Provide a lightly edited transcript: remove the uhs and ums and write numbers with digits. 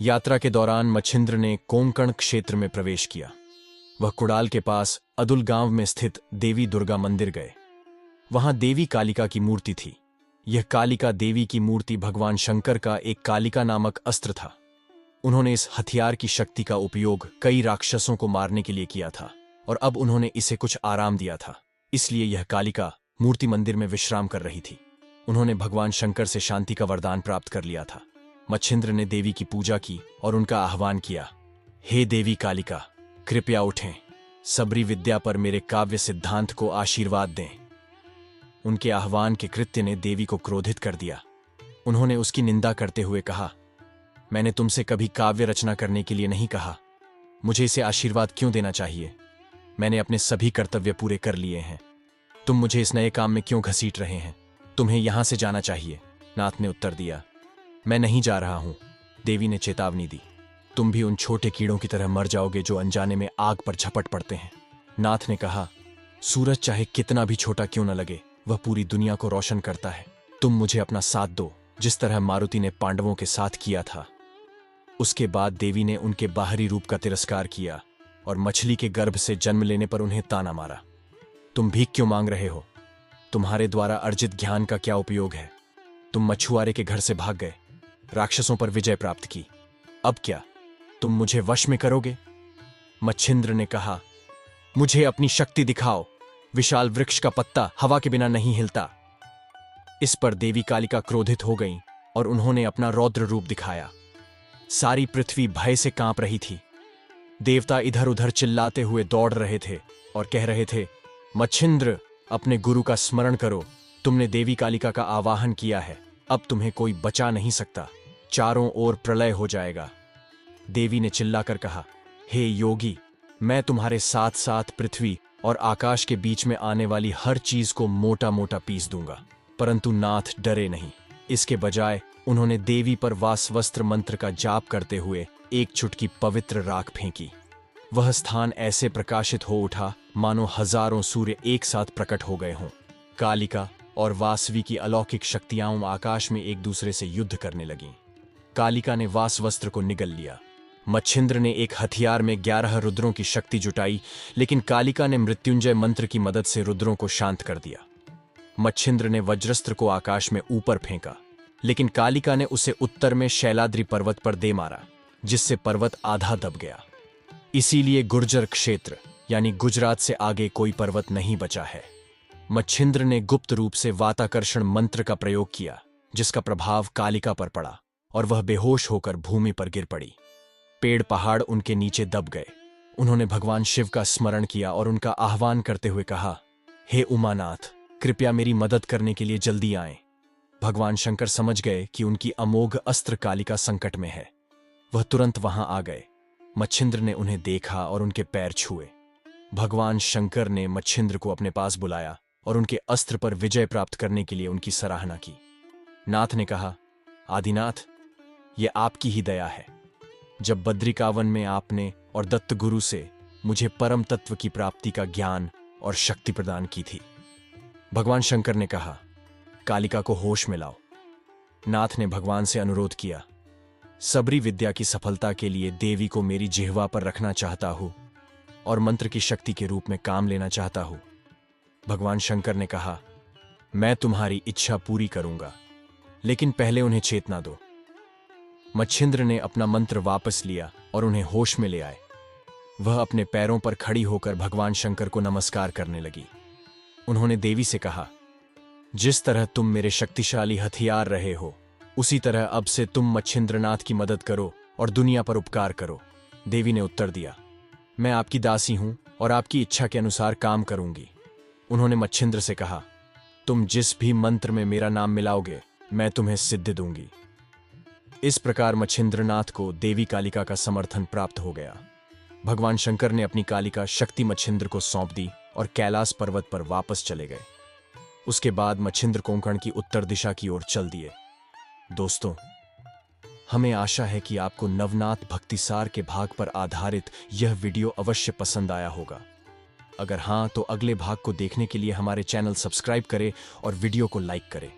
यात्रा के दौरान मच्छिंद्र ने कोंकण क्षेत्र में प्रवेश किया। वह कुड़ाल के पास अदुल गांव में स्थित देवी दुर्गा मंदिर गए। वहां देवी कालिका की मूर्ति थी। यह कालिका देवी की मूर्ति भगवान शंकर का एक कालिका नामक अस्त्र था। उन्होंने इस हथियार की शक्ति का उपयोग कई राक्षसों को मारने के लिए किया था और अब उन्होंने इसे कुछ आराम दिया था। इसलिए यह कालिका मूर्ति मंदिर में विश्राम कर रही थी। उन्होंने भगवान शंकर से शांति का वरदान प्राप्त कर लिया था। मच्छिंद्र ने देवी की पूजा की और उनका आह्वान किया, हे देवी कालिका, कृपया उठें, सबरी विद्या पर मेरे काव्य सिद्धांत को आशीर्वाद दें। उनके आह्वान के कृत्य ने देवी को क्रोधित कर दिया। उन्होंने उसकी निंदा करते हुए कहा, मैंने तुमसे कभी काव्य रचना करने के लिए नहीं कहा। मुझे इसे आशीर्वाद क्यों देना चाहिए? मैंने अपने सभी कर्तव्य पूरे कर लिए हैं। तुम मुझे इस नए काम में क्यों घसीट रहे हैं? तुम्हें यहां से जाना चाहिए। नाथ ने उत्तर दिया, मैं नहीं जा रहा हूं। देवी ने चेतावनी दी, तुम भी उन छोटे कीड़ों की तरह मर जाओगे जो अनजाने में आग पर झपट पड़ते हैं। नाथ ने कहा, सूरज चाहे कितना भी छोटा क्यों न लगे, वह पूरी दुनिया को रोशन करता है। तुम मुझे अपना साथ दो, जिस तरह मारुति ने पांडवों के साथ किया था। उसके बाद देवी ने उनके बाहरी रूप का तिरस्कार किया और मछली के गर्भ से जन्म लेने पर उन्हें ताना मारा। तुम भीख क्यों मांग रहे हो? तुम्हारे द्वारा अर्जित ज्ञान का क्या उपयोग है? तुम मछुआरे के घर से भाग गए, राक्षसों पर विजय प्राप्त की। अब क्या तुम मुझे वश में करोगे? मच्छिंद्र ने कहा, मुझे अपनी शक्ति दिखाओ। विशाल वृक्ष का पत्ता हवा के बिना नहीं हिलता। इस पर देवी कालिका क्रोधित हो गईं और उन्होंने अपना रौद्र रूप दिखाया। सारी पृथ्वी भय से कांप रही थी। देवता इधर उधर चिल्लाते हुए दौड़ रहे थे और कह रहे थे, मच्छिंद्र, अपने गुरु का स्मरण करो। तुमने देवी कालिका का आवाहन किया है, अब तुम्हें कोई बचा नहीं सकता। चारों ओर प्रलय हो जाएगा। देवी ने चिल्लाकर कहा, हे योगी, मैं तुम्हारे साथ साथ पृथ्वी और आकाश के बीच में आने वाली हर चीज को मोटा मोटा पीस दूंगा। परंतु नाथ डरे नहीं। इसके बजाय उन्होंने देवी पर वासवस्त्र मंत्र का जाप करते हुए एक चुटकी पवित्र राख फेंकी। वह स्थान ऐसे प्रकाशित हो उठा मानो हजारों सूर्य एक साथ प्रकट हो गए हों। कालिका और वासवी की अलौकिक शक्तियां आकाश में एक दूसरे से युद्ध करने लगीं। कालिका ने वासवस्त्र को निगल लिया। मच्छिंद्र ने एक हथियार में 11 रुद्रों की शक्ति जुटाई, लेकिन कालिका ने मृत्युंजय मंत्र की मदद से रुद्रों को शांत कर दिया। मच्छिंद्र ने वज्रस्त्र को आकाश में ऊपर फेंका, लेकिन कालिका ने उसे उत्तर में शैलाद्रि पर्वत पर दे मारा, जिससे पर्वत आधा दब गया। इसीलिए गुर्जर क्षेत्र यानी गुजरात से आगे कोई पर्वत नहीं बचा है। मच्छिंद्र ने गुप्त रूप से वाताकर्षण मंत्र का प्रयोग किया, जिसका प्रभाव कालिका पर पड़ा और वह बेहोश होकर भूमि पर गिर पड़ी। पेड़ पहाड़ उनके नीचे दब गए। उन्होंने भगवान शिव का स्मरण किया और उनका आह्वान करते हुए कहा, हे उमानाथ, कृपया मेरी मदद करने के लिए जल्दी आएं। भगवान शंकर समझ गए कि उनकी अमोघ अस्त्र कालिका संकट में है। वह तुरंत वहां आ गए। मच्छिंद्र ने उन्हें देखा और उनके पैर छुए। भगवान शंकर ने मच्छिंद्र को अपने पास बुलाया और उनके अस्त्र पर विजय प्राप्त करने के लिए उनकी सराहना की। नाथ ने कहा, आदिनाथ, यह आपकी ही दया है। जब बद्रिकावन में आपने और दत्त गुरु से मुझे परम तत्व की प्राप्ति का ज्ञान और शक्ति प्रदान की थी। भगवान शंकर ने कहा, कालिका को होश में लाओ। नाथ ने भगवान से अनुरोध किया, सबरी विद्या की सफलता के लिए देवी को मेरी जिह्वा पर रखना चाहता हूं और मंत्र की शक्ति के रूप में काम लेना चाहता हूं। भगवान शंकर ने कहा, मैं तुम्हारी इच्छा पूरी करूंगा, लेकिन पहले उन्हें चेतना दो। मच्छिंद्र ने अपना मंत्र वापस लिया और उन्हें होश में ले आए। वह अपने पैरों पर खड़ी होकर भगवान शंकर को नमस्कार करने लगी। उन्होंने देवी से कहा, जिस तरह तुम मेरे शक्तिशाली हथियार रहे हो, उसी तरह अब से तुम मच्छिंद्रनाथ की मदद करो और दुनिया पर उपकार करो। देवी ने उत्तर दिया, मैं आपकी दासी हूं और आपकी इच्छा के अनुसार काम करूंगी। उन्होंने मच्छिंद्र से कहा, तुम जिस भी मंत्र में मेरा नाम मिलाओगे, मैं तुम्हें सिद्धि दूंगी। इस प्रकार मच्छिंद्रनाथ को देवी कालिका का समर्थन प्राप्त हो गया। भगवान शंकर ने अपनी कालिका शक्ति मच्छिंद्र को सौंप दी और कैलाश पर्वत पर वापस चले गए। उसके बाद मच्छिंद्र कोंकण की उत्तर दिशा की ओर चल दिए। दोस्तों, हमें आशा है कि आपको नवनाथ भक्तिसार के भाग पर आधारित यह वीडियो अवश्य पसंद आया होगा। अगर हां, तो अगले भाग को देखने के लिए हमारे चैनल सब्सक्राइब करें और वीडियो को लाइक करें।